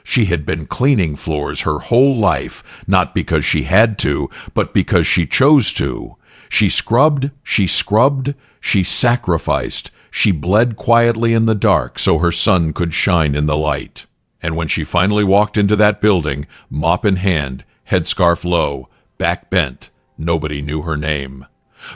She had been cleaning floors her whole life, not because she had to, but because she chose to. She scrubbed, she sacrificed, she bled quietly in the dark so her son could shine in the light. And when she finally walked into that building, mop in hand, headscarf low, back bent, nobody knew her name.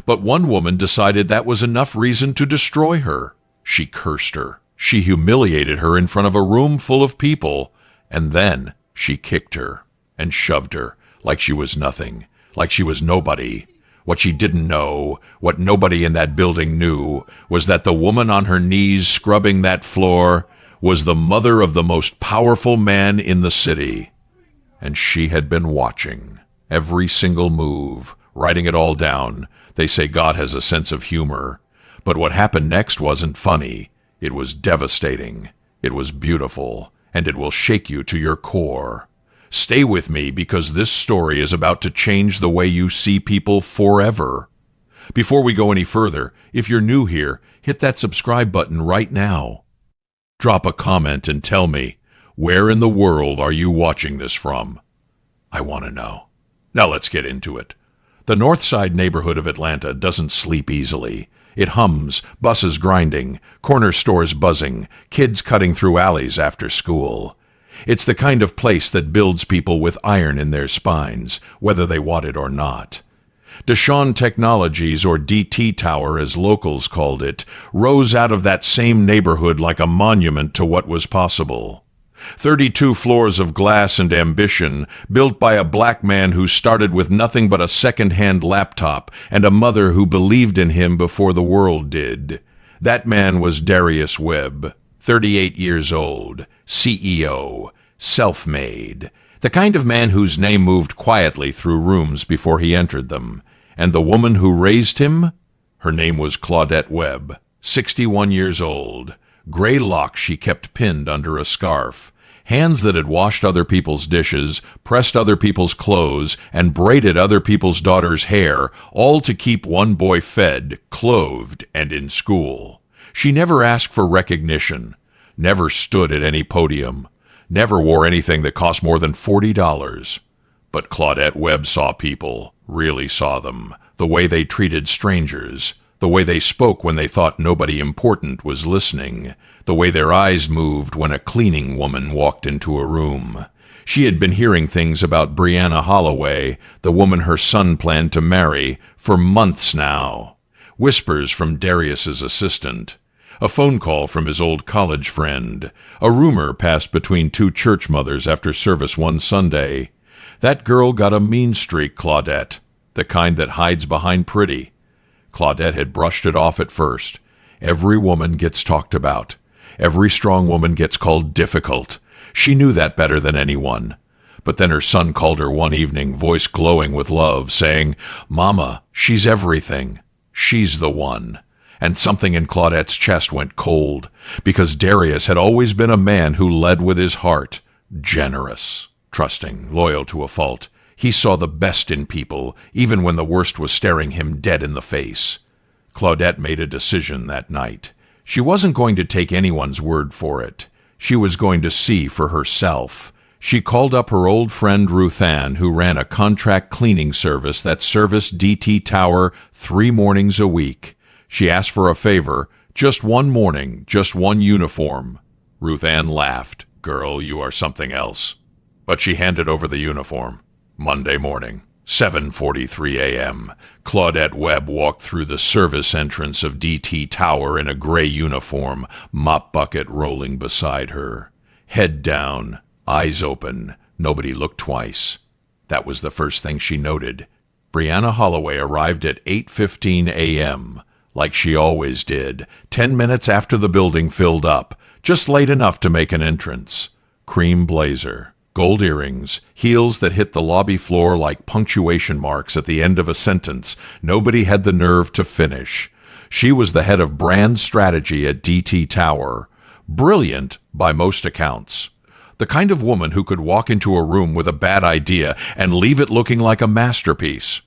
But one woman decided that was enough reason to destroy her. She cursed her. She humiliated her in front of a room full of people. And then she kicked her and shoved her like she was nothing, like she was nobody. What she didn't know, what nobody in that building knew, was that the woman on her knees scrubbing that floor was the mother of the most powerful man in the city. And she had been watching every single move, writing it all down. They say God has a sense of humor. But what happened next wasn't funny. It was devastating. It was beautiful. And it will shake you to your core. Stay with me because this story is about to change the way you see people forever. Before we go any further, if you're new here, hit that subscribe button right now. Drop a comment and tell me, where in the world are you watching this from? I want to know. Now let's get into it. The North Side neighborhood of Atlanta doesn't sleep easily. It hums, buses grinding, corner stores buzzing, kids cutting through alleys after school. It's the kind of place that builds people with iron in their spines, whether they want it or not. Deshaun Technologies, or DT Tower as locals called it, rose out of that same neighborhood like a monument to what was possible. 32 floors of glass and ambition, built by a black man who started with nothing but a second-hand laptop and a mother who believed in him before the world did. That man was Darius Webb, 38 years old, CEO, self-made, the kind of man whose name moved quietly through rooms before he entered them. And the woman who raised him? Her name was Claudette Webb, 61 years old. Gray locks she kept pinned under a scarf, hands that had washed other people's dishes, pressed other people's clothes, and braided other people's daughters' hair, all to keep one boy fed, clothed, and in school. She never asked for recognition, never stood at any podium, never wore anything that cost more than $40. But Claudette Webb saw people, really saw them, the way they treated strangers, the way they spoke when they thought nobody important was listening, the way their eyes moved when a cleaning woman walked into a room. She had been hearing things about Brianna Holloway, the woman her son planned to marry, for months now. Whispers from Darius's assistant, a phone call from his old college friend, a rumor passed between two church mothers after service one Sunday. That girl got a mean streak, Claudette, the kind that hides behind pretty. Claudette had brushed it off at first. Every woman gets talked about. Every strong woman gets called difficult. She knew that better than anyone. But then her son called her one evening, voice glowing with love, saying, "Mama, she's everything. She's the one." And something in Claudette's chest went cold, because Darius had always been a man who led with his heart, generous, trusting, loyal to a fault. He saw the best in people, even when the worst was staring him dead in the face. Claudette made a decision that night. She wasn't going to take anyone's word for it. She was going to see for herself. She called up her old friend Ruth Ann, who ran a contract cleaning service that serviced DT Tower 3 mornings a week. She asked for a favor, just one morning, just one uniform. Ruth Ann laughed. "Girl, you are something else." But she handed over the uniform. Monday morning, 7:43 a.m., Claudette Webb walked through the service entrance of DT Tower in a gray uniform, mop bucket rolling beside her. Head down, eyes open, nobody looked twice. That was the first thing she noted. Brianna Holloway arrived at 8:15 a.m., like she always did, 10 minutes after the building filled up, just late enough to make an entrance. Cream blazer, gold earrings, heels that hit the lobby floor like punctuation marks at the end of a sentence nobody had the nerve to finish. She was the head of brand strategy at DT Tower. Brilliant by most accounts. The kind of woman who could walk into a room with a bad idea and leave it looking like a masterpiece.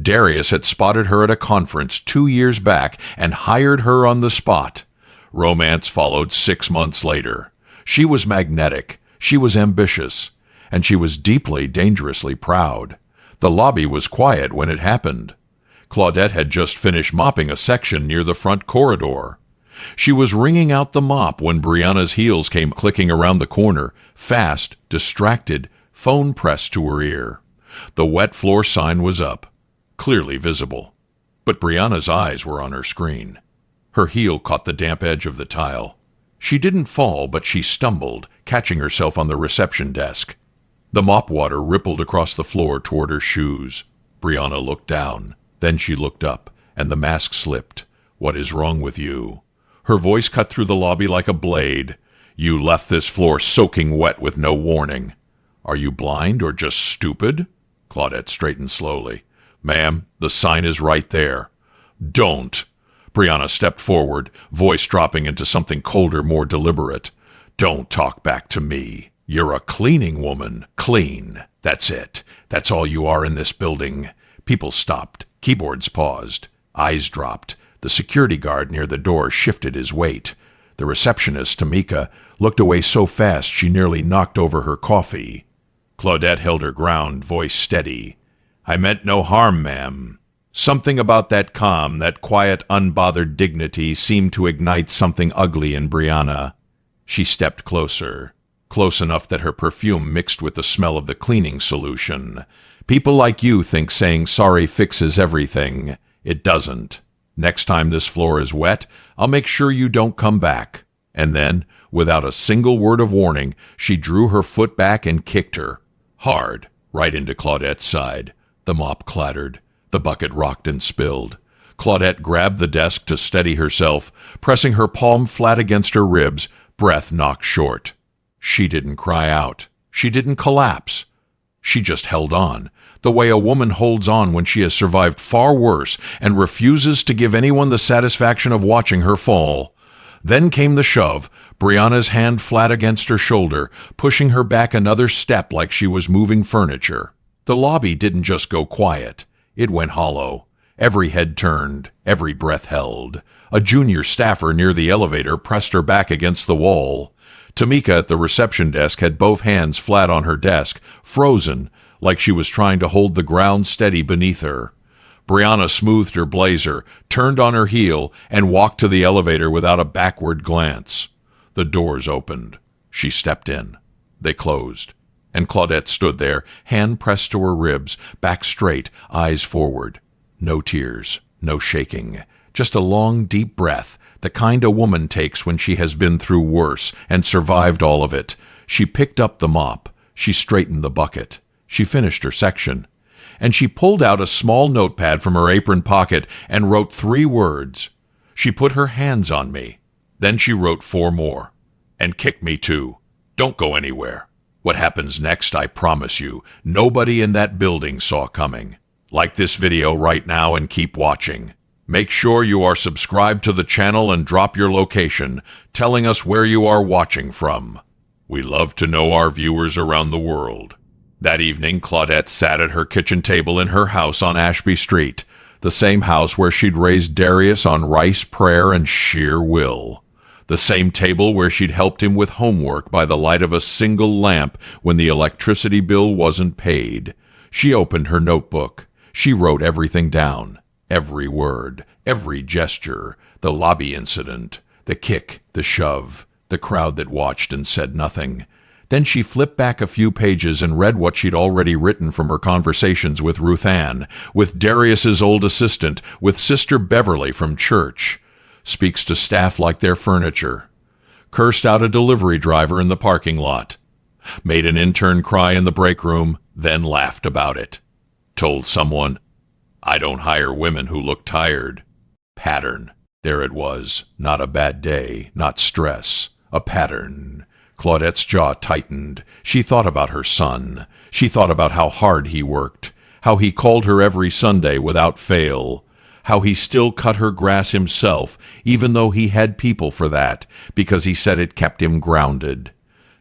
Darius had spotted her at a conference 2 years back and hired her on the spot. Romance followed 6 months later. She was magnetic. She was ambitious, and she was deeply, dangerously proud. The lobby was quiet when it happened. Claudette had just finished mopping a section near the front corridor. She was wringing out the mop when Brianna's heels came clicking around the corner, fast, distracted, phone pressed to her ear. The wet floor sign was up, clearly visible, but Brianna's eyes were on her screen. Her heel caught the damp edge of the tile. She didn't fall, but she stumbled, catching herself on the reception desk. The mop water rippled across the floor toward her shoes. Brianna looked down. Then she looked up, and the mask slipped. "What is wrong with you?" Her voice cut through the lobby like a blade. "You left this floor soaking wet with no warning. Are you blind or just stupid?" Claudette straightened slowly. "Ma'am, the sign is right there." "Don't!" Brianna stepped forward, voice dropping into something colder, more deliberate. "Don't talk back to me. You're a cleaning woman. Clean. That's it. That's all you are in this building." People stopped. Keyboards paused. Eyes dropped. The security guard near the door shifted his weight. The receptionist, Tamika, looked away so fast she nearly knocked over her coffee. Claudette held her ground, voice steady. "I meant no harm, ma'am." Something about that calm, that quiet, unbothered dignity seemed to ignite something ugly in Brianna. She stepped closer, close enough that her perfume mixed with the smell of the cleaning solution. "People like you think saying sorry fixes everything. It doesn't. Next time this floor is wet, I'll make sure you don't come back." And then, without a single word of warning, she drew her foot back and kicked her. Hard, right into Claudette's side. The mop clattered. The bucket rocked and spilled. Claudette grabbed the desk to steady herself, pressing her palm flat against her ribs, breath knocked short. She didn't cry out. She didn't collapse. She just held on, the way a woman holds on when she has survived far worse and refuses to give anyone the satisfaction of watching her fall. Then came the shove, Brianna's hand flat against her shoulder, pushing her back another step like she was moving furniture. The lobby didn't just go quiet. It went hollow. Every head turned, every breath held. A junior staffer near the elevator pressed her back against the wall. Tamika at the reception desk had both hands flat on her desk, frozen, like she was trying to hold the ground steady beneath her. Brianna smoothed her blazer, turned on her heel, and walked to the elevator without a backward glance. The doors opened. She stepped in. They closed. And Claudette stood there, hand pressed to her ribs, back straight, eyes forward. No tears, no shaking. Just a long, deep breath, the kind a woman takes when she has been through worse and survived all of it. She picked up the mop. She straightened the bucket. She finished her section. And she pulled out a small notepad from her apron pocket and wrote 3 words. She put her hands on me. Then she wrote 4 more. "And kick me too. Don't go anywhere. What happens next, I promise you, nobody in that building saw coming." Like this video right now and keep watching. Make sure you are subscribed to the channel and drop your location, telling us where you are watching from. We love to know our viewers around the world. That evening, Claudette sat at her kitchen table in her house on Ashby Street, the same house where she'd raised Darius on rice, prayer, and sheer will. The same table where she'd helped him with homework by the light of a single lamp when the electricity bill wasn't paid. She opened her notebook. She wrote everything down. Every word, every gesture, the lobby incident, the kick, the shove, the crowd that watched and said nothing. Then she flipped back a few pages and read what she'd already written from her conversations with Ruth Ann, with Darius's old assistant, with Sister Beverly from church. Speaks to staff like they're furniture. Cursed out a delivery driver in the parking lot. Made an intern cry in the break room, then laughed about it. Told someone, "I don't hire women who look tired." Pattern. There it was. Not a bad day. Not stress. A pattern. Claudette's jaw tightened. She thought about her son. She thought about how hard he worked. How he called her every Sunday without fail. How he still cut her grass himself, even though he had people for that, because he said it kept him grounded.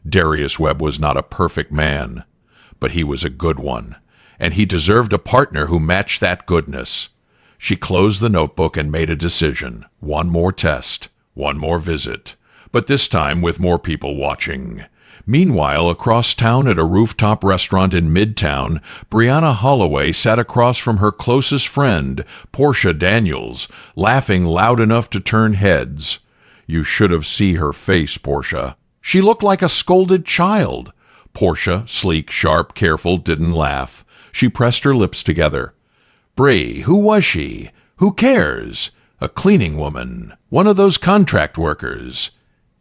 Darius Webb was not a perfect man, but he was a good one. And he deserved a partner who matched that goodness. She closed the notebook and made a decision. One more test, one more visit, but this time with more people watching. Meanwhile, across town at a rooftop restaurant in Midtown, Brianna Holloway sat across from her closest friend, Portia Daniels, laughing loud enough to turn heads. You should have seen her face, Portia. She looked like a scolded child. Portia, sleek, sharp, careful, didn't laugh. She pressed her lips together. Brie, who was she? Who cares? A cleaning woman. One of those contract workers.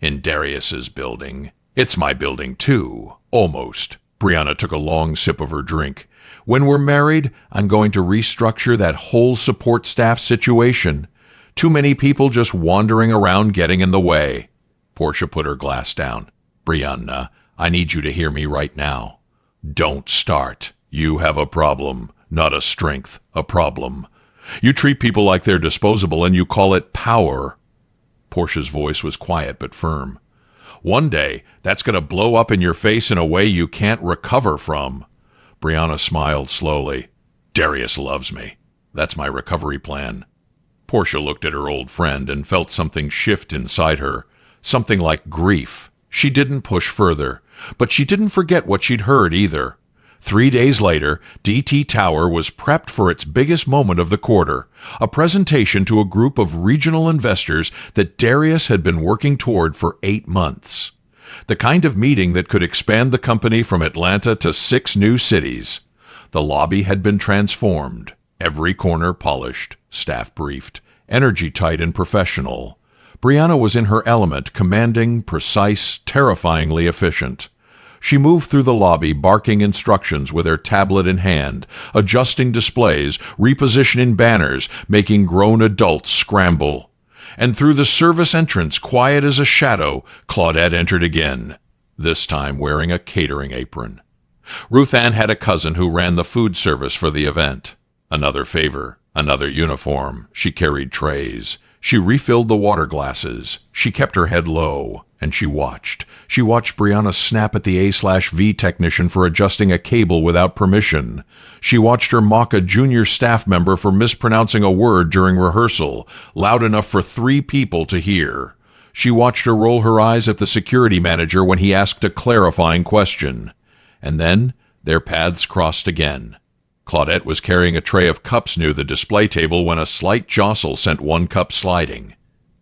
In Darius's building. It's my building, too. Almost. Brianna took a long sip of her drink. When we're married, I'm going to restructure that whole support staff situation. Too many people just wandering around getting in the way. Portia put her glass down. Brianna, I need you to hear me right now. Don't start. You have a problem. Not a strength. A problem. You treat people like they're disposable and you call it power. Portia's voice was quiet but firm. One day, that's going to blow up in your face in a way you can't recover from. Brianna smiled slowly. Darius loves me. That's my recovery plan. Portia looked at her old friend and felt something shift inside her. Something like grief. She didn't push further, but she didn't forget what she'd heard either. 3 days later, DT Tower was prepped for its biggest moment of the quarter, a presentation to a group of regional investors that Darius had been working toward for 8 months. The kind of meeting that could expand the company from Atlanta to 6 new cities. The lobby had been transformed, every corner polished, staff briefed, energy tight and professional. Brianna was in her element, commanding, precise, terrifyingly efficient. She moved through the lobby, barking instructions with her tablet in hand, adjusting displays, repositioning banners, making grown adults scramble. And through the service entrance, quiet as a shadow, Claudette entered again, this time wearing a catering apron. Ruth Ann had a cousin who ran the food service for the event. Another favor, another uniform. She carried trays. She refilled the water glasses. She kept her head low, and she watched. She watched Brianna snap at the A/V technician for adjusting a cable without permission. She watched her mock a junior staff member for mispronouncing a word during rehearsal, loud enough for 3 people to hear. She watched her roll her eyes at the security manager when he asked a clarifying question. And then their paths crossed again. Claudette was carrying a tray of cups near the display table when a slight jostle sent one cup sliding.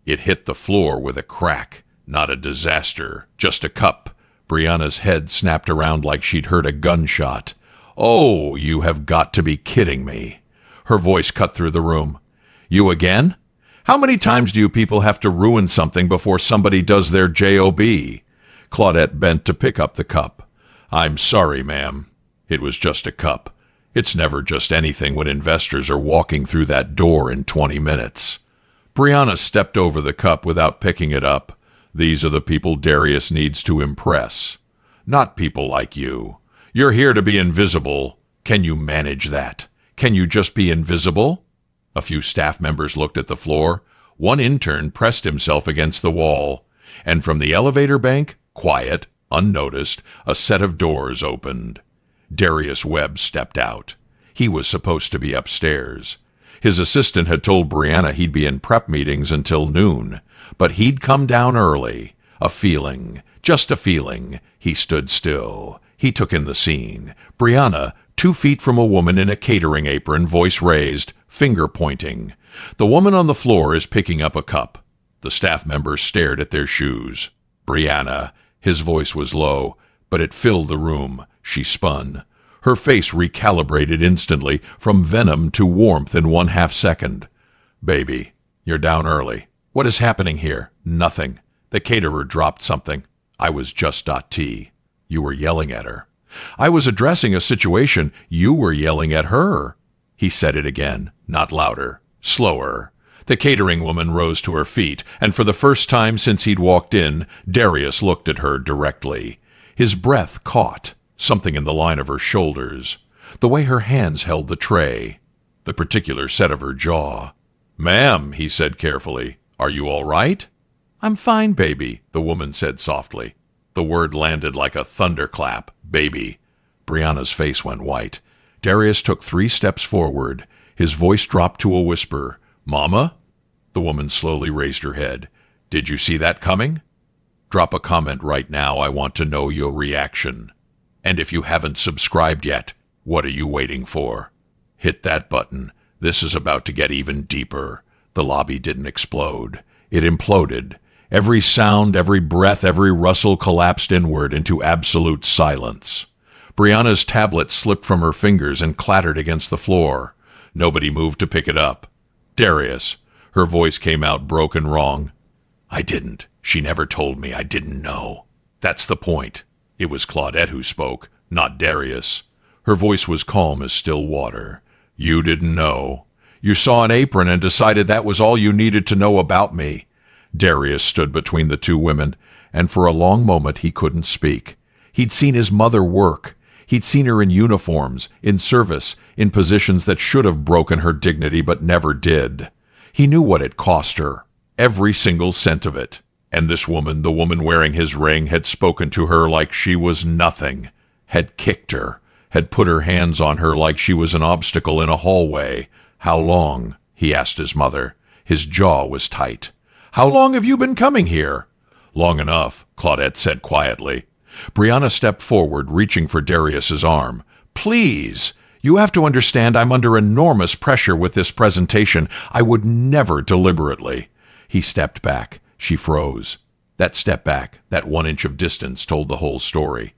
It hit the floor with a crack. Not a disaster, just a cup. Brianna's head snapped around like she'd heard a gunshot. Oh, you have got to be kidding me. Her voice cut through the room. You again? How many times do you people have to ruin something before somebody does their job? Claudette bent to pick up the cup. I'm sorry, ma'am. It was just a cup. It's never just anything when investors are walking through that door in 20 minutes. Brianna stepped over the cup without picking it up. These are the people Darius needs to impress. Not people like you. You're here to be invisible. Can you manage that? Can you just be invisible? A few staff members looked at the floor. One intern pressed himself against the wall. And from the elevator bank, quiet, unnoticed, a set of doors opened. Darius Webb stepped out. He was supposed to be upstairs. His assistant had told Brianna he'd be in prep meetings until noon, but he'd come down early. A feeling, just a feeling. He stood still. He took in the scene. Brianna, 2 feet from a woman in a catering apron, voice raised, finger pointing. The woman on the floor is picking up a cup. The staff members stared at their shoes. Brianna, his voice was low, but it filled the room. She spun. Her face recalibrated instantly, from venom to warmth in 1/2 second. Baby, you're down early. What is happening here? Nothing. The caterer dropped something. I was just .t. You were yelling at her. I was addressing a situation. You were yelling at her. He said it again, not louder, slower. The catering woman rose to her feet, and for the first time since he'd walked in, Darius looked at her directly. His breath caught. Something in the line of her shoulders, the way her hands held the tray, the particular set of her jaw. Ma'am, he said carefully, are you all right? I'm fine, baby, the woman said softly. The word landed like a thunderclap, baby. Brianna's face went white. Darius took 3 steps forward. His voice dropped to a whisper. Mama? The woman slowly raised her head. Did you see that coming? Drop a comment right now. I want to know your reaction. And if you haven't subscribed yet, what are you waiting for? Hit that button. This is about to get even deeper. The lobby didn't explode. It imploded. Every sound, every breath, every rustle collapsed inward into absolute silence. Brianna's tablet slipped from her fingers and clattered against the floor. Nobody moved to pick it up. Darius. Her voice came out broken wrong. I didn't. She never told me. I didn't know. That's the point. It was Claudette who spoke, not Darius. Her voice was calm as still water. You didn't know. You saw an apron and decided that was all you needed to know about me. Darius stood between the two women, and for a long moment he couldn't speak. He'd seen his mother work. He'd seen her in uniforms, in service, in positions that should have broken her dignity but never did. He knew what it cost her, every single cent of it. And this woman, the woman wearing his ring, had spoken to her like she was nothing, had kicked her, had put her hands on her like she was an obstacle in a hallway. How long? He asked his mother. His jaw was tight. How long have you been coming here? Long enough, Claudette said quietly. Brianna stepped forward, reaching for Darius's arm. Please! You have to understand I'm under enormous pressure with this presentation. I would never deliberately. He stepped back. She froze. That step back, that 1 inch of distance, told the whole story.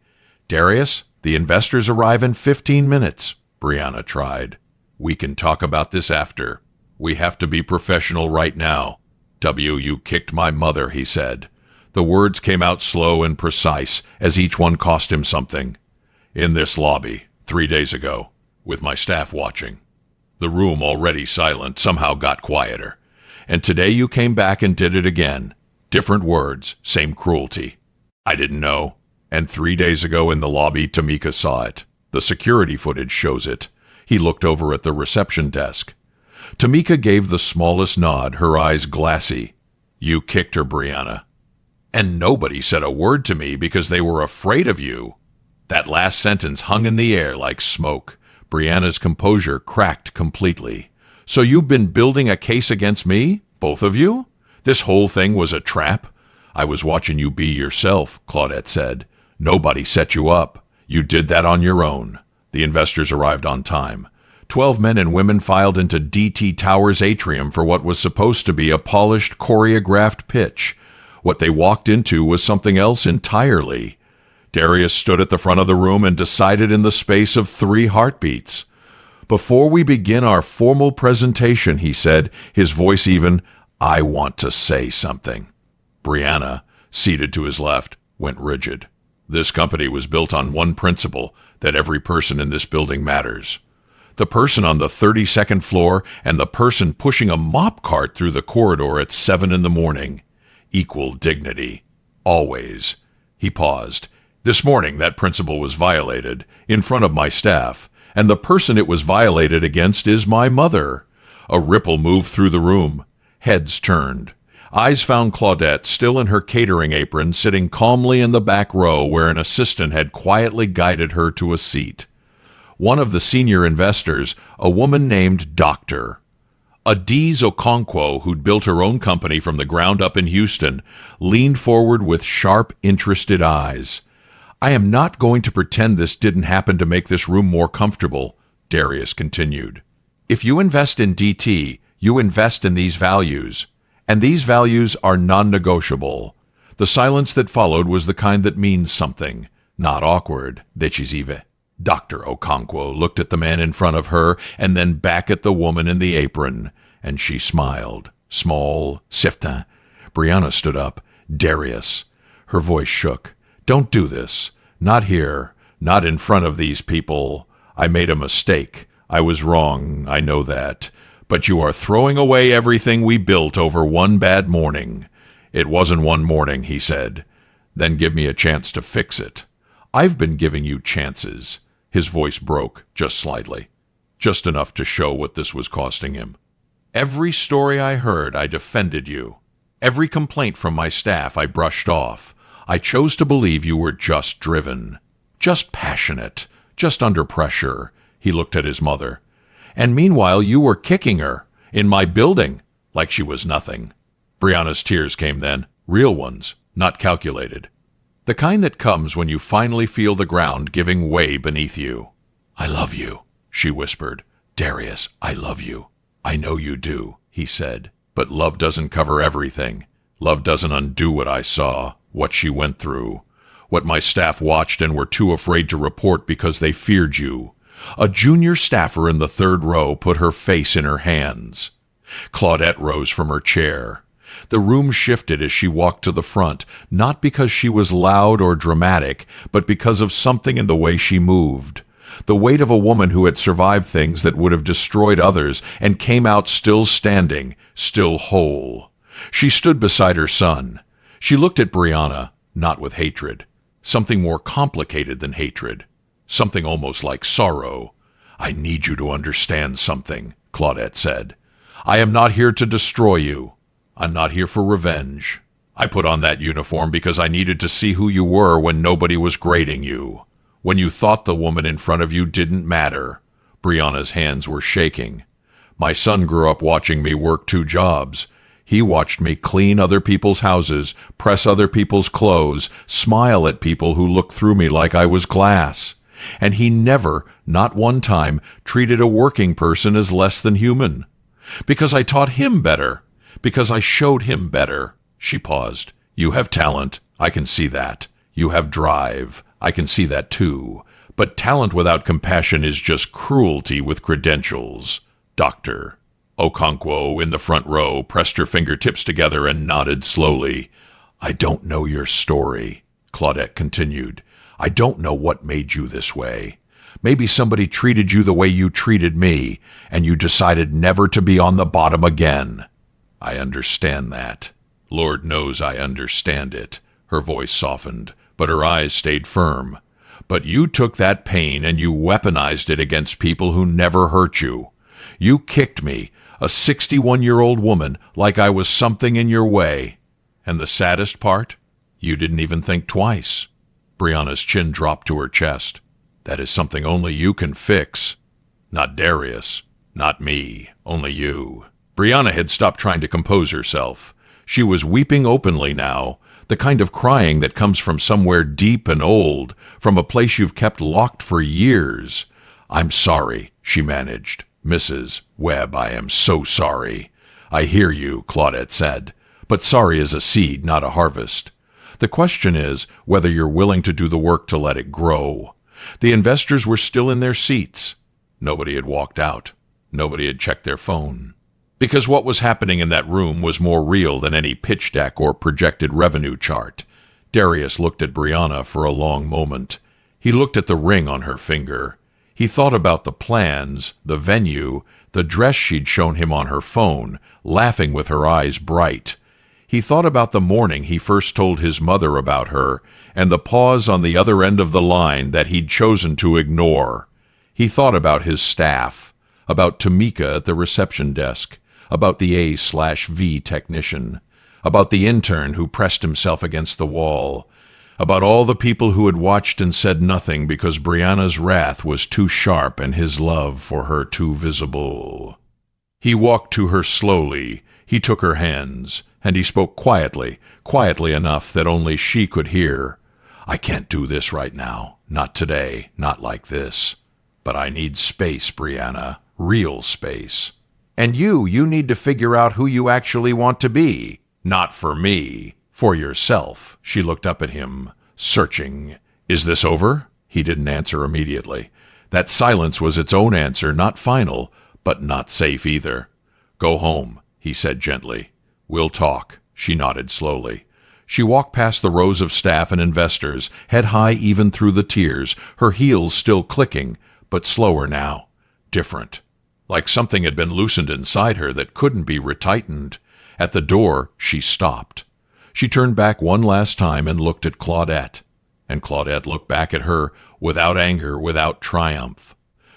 Darius, the investors arrive in 15 minutes, Brianna tried. We can talk about this after. We have to be professional right now. You kicked my mother, he said. The words came out slow and precise, as each one cost him something. In this lobby, 3 days ago, with my staff watching. The room, already silent, somehow got quieter. And today you came back and did it again. Different words, same cruelty. I didn't know. And 3 days ago in the lobby, Tamika saw it. The security footage shows it. He looked over at the reception desk. Tamika gave the smallest nod, her eyes glassy. You kicked her, Brianna. And nobody said a word to me because they were afraid of you. That last sentence hung in the air like smoke. Brianna's composure cracked completely. So you've been building a case against me? Both of you? This whole thing was a trap? I was watching you be yourself, Claudette said. Nobody set you up. You did that on your own. The investors arrived on time. 12 men and women filed into DT Tower's atrium for what was supposed to be a polished, choreographed pitch. What they walked into was something else entirely. Darius stood at the front of the room and decided in the space of 3 heartbeats. Before we begin our formal presentation, he said, his voice even, I want to say something. Brianna, seated to his left, went rigid. This company was built on one principle, that every person in this building matters. The person on the 32nd floor and the person pushing a mop cart through the corridor at 7 in the morning. Equal dignity. Always. He paused. This morning that principle was violated, in front of my staff, and the person it was violated against is my mother. A ripple moved through the room. Heads turned. Eyes found Claudette, still in her catering apron, sitting calmly in the back row where an assistant had quietly guided her to a seat. One of the senior investors, a woman named Dr. Adiz Okonkwo, who'd built her own company from the ground up in Houston, leaned forward with sharp, interested eyes. I am not going to pretend this didn't happen to make this room more comfortable, Darius continued. If you invest in DT, you invest in these values. And these values are non-negotiable. The silence that followed was the kind that means something, not awkward, decisive. Dr. Okonkwo looked at the man in front of her and then back at the woman in the apron, and she smiled. Small, certain. Brianna stood up. Darius. Her voice shook. Don't do this. Not here. Not in front of these people. I made a mistake. I was wrong. I know that. But you are throwing away everything we built over one bad morning. It wasn't one morning, he said. Then give me a chance to fix it. I've been giving you chances. His voice broke, just slightly. Just enough to show what this was costing him. Every story I heard, I defended you. Every complaint from my staff, I brushed off. I chose to believe you were just driven. Just passionate. Just under pressure. He looked at his mother. And meanwhile, you were kicking her, in my building, like she was nothing. Brianna's tears came then, real ones, not calculated. The kind that comes when you finally feel the ground giving way beneath you. "I love you," she whispered. "Darius, I love you." "I know you do," he said. "But love doesn't cover everything. Love doesn't undo what I saw, what she went through, what my staff watched and were too afraid to report because they feared you." A junior staffer in the third row put her face in her hands. Claudette rose from her chair. The room shifted as she walked to the front, not because she was loud or dramatic, but because of something in the way she moved. The weight of a woman who had survived things that would have destroyed others and came out still standing, still whole. She stood beside her son. She looked at Brianna, not with hatred. Something more complicated than hatred. Something almost like sorrow. "I need you to understand something," Claudette said. "I am not here to destroy you. I'm not here for revenge. I put on that uniform because I needed to see who you were when nobody was grading you. When you thought the woman in front of you didn't matter." Brianna's hands were shaking. "My son grew up watching me work 2 jobs. He watched me clean other people's houses, press other people's clothes, smile at people who looked through me like I was glass. And he never, not one time, treated a working person as less than human. Because I taught him better. Because I showed him better." She paused. "You have talent. I can see that. You have drive. I can see that too. But talent without compassion is just cruelty with credentials. Doctor." Okonkwo, in the front row, pressed her fingertips together and nodded slowly. "I don't know your story," Claudette continued. "I don't know what made you this way. Maybe somebody treated you the way you treated me, and you decided never to be on the bottom again. I understand that. Lord knows I understand it." Her voice softened, but her eyes stayed firm. "But you took that pain and you weaponized it against people who never hurt you. You kicked me, a 61-year-old woman, like I was something in your way. And the saddest part? You didn't even think twice." Brianna's chin dropped to her chest. "That is something only you can fix. Not Darius, not me, only you." Brianna had stopped trying to compose herself. She was weeping openly now, the kind of crying that comes from somewhere deep and old, from a place you've kept locked for years. "I'm sorry," she managed. "Mrs. Webb, I am so sorry." "I hear you," Claudette said. "But sorry is a seed, not a harvest. The question is whether you're willing to do the work to let it grow." The investors were still in their seats. Nobody had walked out. Nobody had checked their phone. Because what was happening in that room was more real than any pitch deck or projected revenue chart. Darius looked at Brianna for a long moment. He looked at the ring on her finger. He thought about the plans, the venue, the dress she'd shown him on her phone, laughing with her eyes bright. He thought about the morning he first told his mother about her, and the pause on the other end of the line that he'd chosen to ignore. He thought about his staff, about Tamika at the reception desk, about the A/V technician, about the intern who pressed himself against the wall, about all the people who had watched and said nothing because Brianna's wrath was too sharp and his love for her too visible. He walked to her slowly. He took her hands, and he spoke quietly, quietly enough that only she could hear. "I can't do this right now. Not today. Not like this. But I need space, Brianna. Real space. And you need to figure out who you actually want to be. Not for me. For yourself." She looked up at him, searching. "Is this over?" He didn't answer immediately. That silence was its own answer, not final, but not safe either. "Go home," he said gently. "We'll talk." She nodded slowly. She walked past the rows of staff and investors, head high even through the tears, her heels still clicking, but slower now. Different. Like something had been loosened inside her that couldn't be retightened. At the door, she stopped. She turned back one last time and looked at Claudette. And Claudette looked back at her, without anger, without triumph.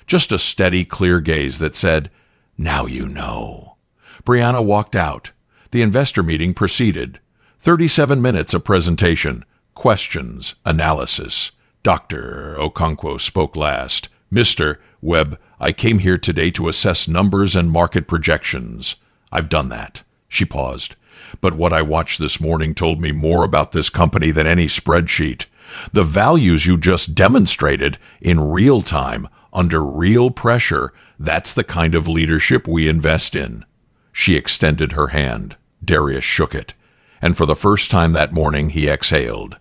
Just a steady, clear gaze that said, "Now you know." Brianna walked out. The investor meeting proceeded. 37 minutes of presentation, questions, analysis. Dr. Okonkwo spoke last. "Mr. Webb, I came here today to assess numbers and market projections. I've done that." She paused. But what I watched this morning told me more about this company than any spreadsheet. The values you just demonstrated in real time, under real pressure, that's the kind of leadership we invest in." She extended her hand. Darius shook it, and for the first time that morning he exhaled.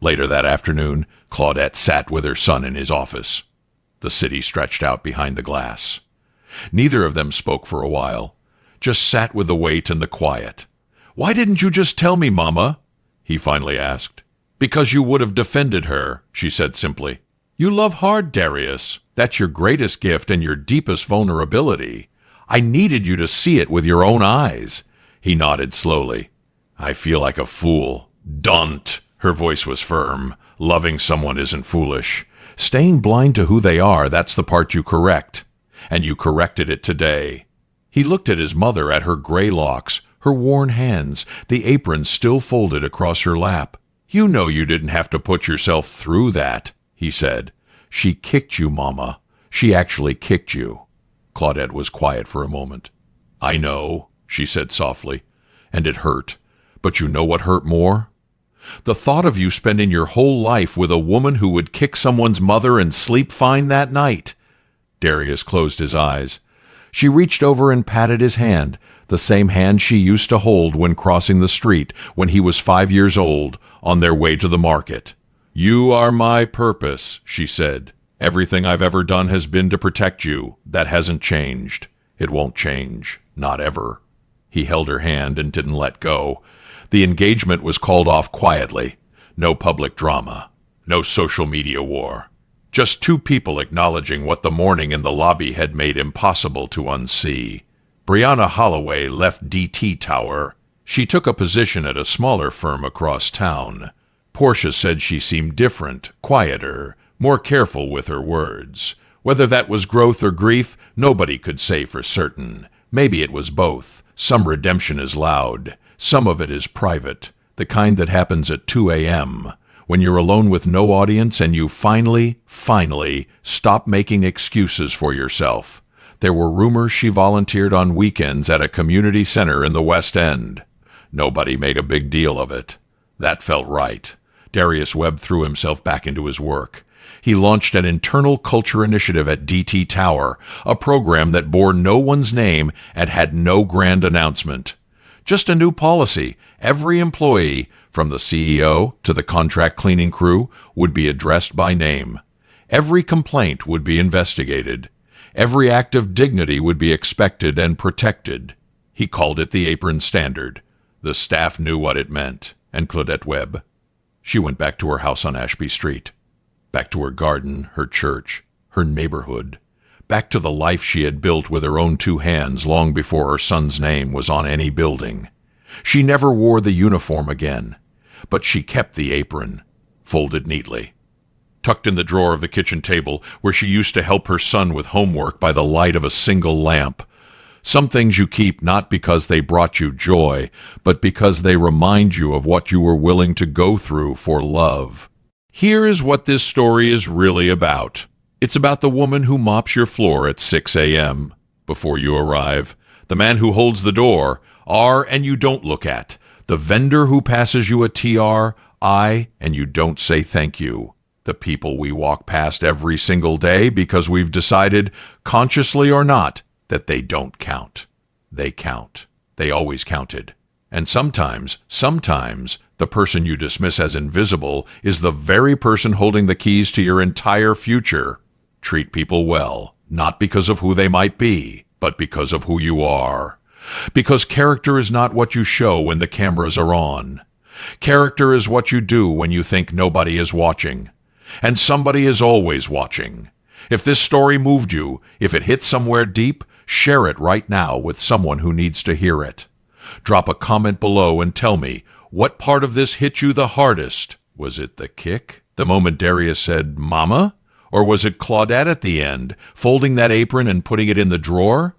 Later that afternoon, Claudette sat with her son in his office. The city stretched out behind the glass. Neither of them spoke for a while, just sat with the weight and the quiet. "Why didn't you just tell me, Mama?" he finally asked. "Because you would have defended her," she said simply. "You love hard, Darius. That's your greatest gift and your deepest vulnerability. I needed you to see it with your own eyes." He nodded slowly. "I feel like a fool." "Don't!" Her voice was firm. "Loving someone isn't foolish. Staying blind to who they are, that's the part you correct. And you corrected it today." He looked at his mother, at her gray locks, her worn hands, the apron still folded across her lap. "You know you didn't have to put yourself through that," he said. "She kicked you, Mama. She actually kicked you." Claudette was quiet for a moment. "I know," she said softly, "and it hurt. But you know what hurt more? The thought of you spending your whole life with a woman who would kick someone's mother and sleep fine that night." Darius closed his eyes. She reached over and patted his hand, the same hand she used to hold when crossing the street when he was 5 years old, on their way to the market. "You are my purpose," she said. "Everything I've ever done has been to protect you. That hasn't changed. It won't change. Not ever." He held her hand and didn't let go. The engagement was called off quietly. No public drama. No social media war. Just two people acknowledging what the morning in the lobby had made impossible to unsee. Brianna Holloway left DT Tower. She took a position at a smaller firm across town. Portia said she seemed different, quieter, more careful with her words. Whether that was growth or grief, nobody could say for certain. Maybe it was both. Some redemption is loud. Some of it is private, the kind that happens at 2 a.m., when you're alone with no audience and you finally stop making excuses for yourself. There were rumors she volunteered on weekends at a community center in the West End. Nobody made a big deal of it. That felt right. Darius Webb threw himself back into his work. He launched an internal culture initiative at DT Tower, a program that bore no one's name and had no grand announcement. Just a new policy. Every employee, from the CEO to the contract cleaning crew, would be addressed by name. Every complaint would be investigated. Every act of dignity would be expected and protected. He called it the apron standard. The staff knew what it meant. And Claudette Webb? She went back to her house on Ashby Street. Back to her garden, her church, her neighborhood. Back to the life she had built with her own 2 hands long before her son's name was on any building. She never wore the uniform again, but she kept the apron, folded neatly, tucked in the drawer of the kitchen table where she used to help her son with homework by the light of a single lamp. Some things you keep not because they brought you joy, but because they remind you of what you were willing to go through for love. Here is what this story is really about. It's about the woman who mops your floor at 6 a.m. before you arrive, the man who holds the door, R and you don't look at, the vendor who passes you a TR, I, and you don't say thank you, the people we walk past every single day because we've decided, consciously or not, that they don't count. They count. They always counted. And sometimes, the person you dismiss as invisible is the very person holding the keys to your entire future. Treat people well, not because of who they might be, but because of who you are. Because character is not what you show when the cameras are on. Character is what you do when you think nobody is watching. And somebody is always watching. If this story moved you, if it hit somewhere deep, share it right now with someone who needs to hear it. Drop a comment below and tell me, what part of this hit you the hardest? Was it the kick? The moment Darius said, "Mama?" Or was it Claudette at the end, folding that apron and putting it in the drawer?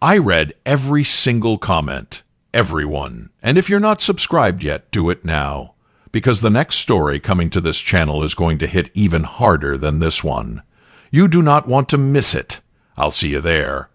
I read every single comment. Everyone. And if you're not subscribed yet, do it now. Because the next story coming to this channel is going to hit even harder than this one. You do not want to miss it. I'll see you there.